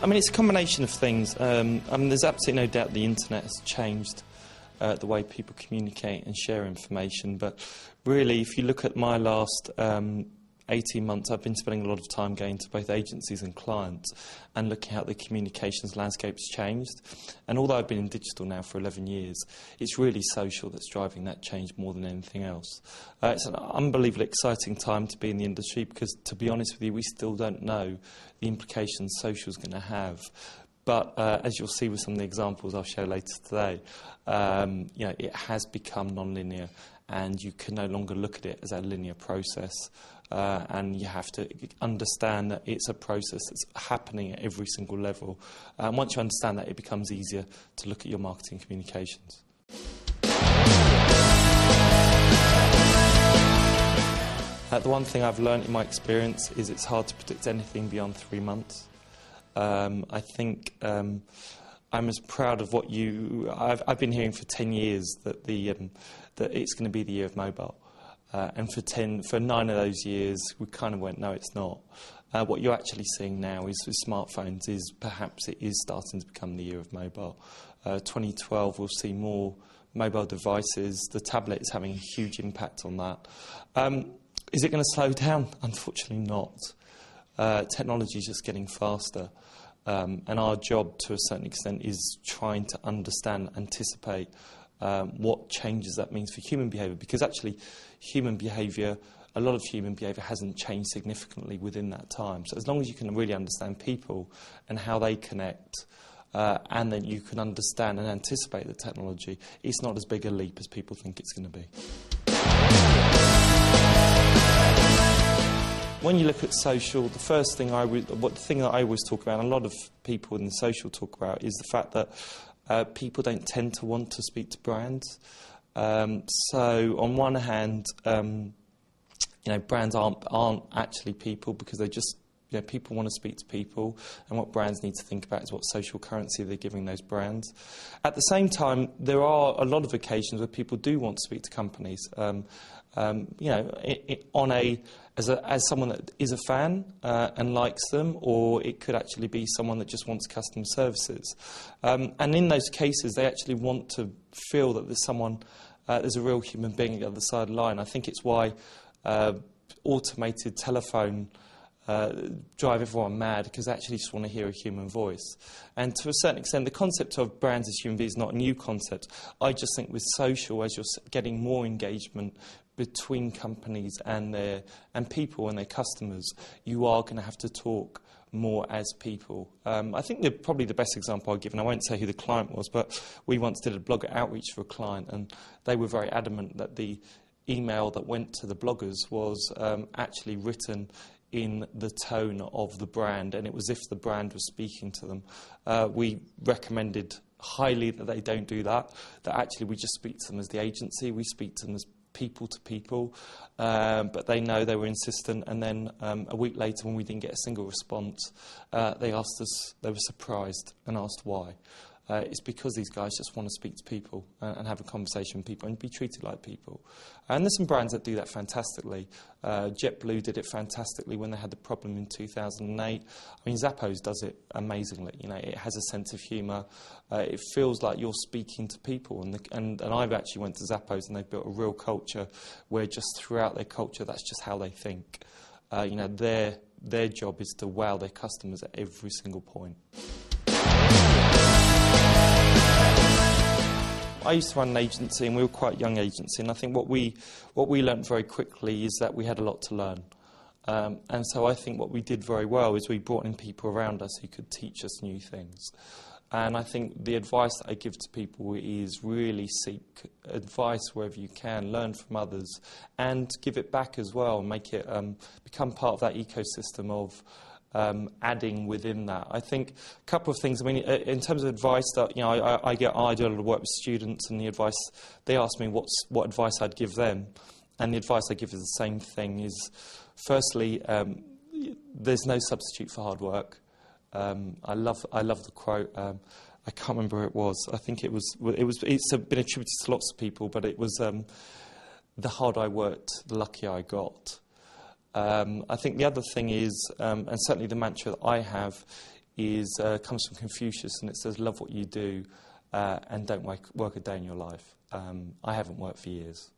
I mean, it's a combination of things. I mean, there's absolutely no doubt the internet has changed the way people communicate and share information. But really, if you look at my last 18 months, I've been spending a lot of time going to both agencies and clients and looking at how the communications landscape's changed. And although I've been in digital now for 11 years, it's really social that's driving that change more than anything else. It's an unbelievably exciting time to be in the industry because, to be honest with you, we still don't know the implications social's going to have. But as you'll see with some of the examples I'll show later today, you know, it has become non-linear, and you can no longer look at it as a linear process. And you have to understand that it's a process that's happening at every single level. And once you understand that, it becomes easier to look at your marketing communications. The one thing I've learned in my experience is it's hard to predict anything beyond 3 months. I think I'm as proud of what I've been hearing for 10 years that that it's going to be the year of mobile. And for 9 of those years, we kind of went, no, it's not. What you're actually seeing now is with smartphones is perhaps it is starting to become the year of mobile. 2012, we'll see more mobile devices. The tablet is having a huge impact on that. Is it going to slow down? Unfortunately not. Technology is just getting faster. And our job, to a certain extent, is trying to understand, anticipate what changes that means for human behaviour, because actually a lot of human behaviour hasn't changed significantly within that time. So as long as you can really understand people and how they connect, and then you can understand and anticipate the technology, it's not as big a leap as people think it's going to be. When you look at social, the first thing the thing that I always talk about, and a lot of people in the social talk about, is the fact that people don't tend to want to speak to brands. So on one hand, you know, brands aren't actually people, because they just, you know, people want to speak to people, and what brands need to think about is what social currency they're giving those brands. At the same time, there are a lot of occasions where people do want to speak to companies. You know, as someone that is a fan and likes them, or it could actually be someone that just wants customer services. And in those cases, they actually want to feel that there's a real human being at the other side of the line. I think it's why automated telephone drive everyone mad, because they actually just want to hear a human voice. And to a certain extent, the concept of brands as human beings is not a new concept. I just think with social, as you're getting more engagement between companies and people and their customers, you are going to have to talk more as people. I think probably the best example I'll give, and I won't say who the client was, but we once did a blogger outreach for a client, and they were very adamant that the email that went to the bloggers was actually written in the tone of the brand, and it was as if the brand was speaking to them. We recommended highly that they don't do that, that actually we just speak to them as the agency, we speak to them as people to people, but they know, they were insistent, and then a week later, when we didn't get a single response, they asked us, they were surprised and asked why. It's because these guys just want to speak to people and have a conversation with people and be treated like people. And there's some brands that do that fantastically. JetBlue did it fantastically when they had the problem in 2008. I mean, Zappos does it amazingly. You know, it has a sense of humour. It feels like you're speaking to people. And I've actually went to Zappos, and they've built a real culture where just throughout their culture, that's just how they think. You know, their job is to wow their customers at every single point. I used to run an agency, and we were quite a young agency, and I think what we learned very quickly is that we had a lot to learn. And so I think what we did very well is we brought in people around us who could teach us new things. And I think the advice that I give to people is really seek advice wherever you can, learn from others, and give it back as well, and make it become part of that ecosystem of adding within that. I think a couple of things. I mean, in terms of advice, that, you know, I do a lot of work with students, and the advice they ask me what advice I'd give them, and the advice I give is the same thing. Is firstly, there's no substitute for hard work. I love the quote. I can't remember who it was. I think it's been attributed to lots of people, but it was the harder I worked, the luckier I got. I think the other thing is, and certainly the mantra that I have, comes from Confucius, and it says, love what you do and don't work a day in your life. I haven't worked for years.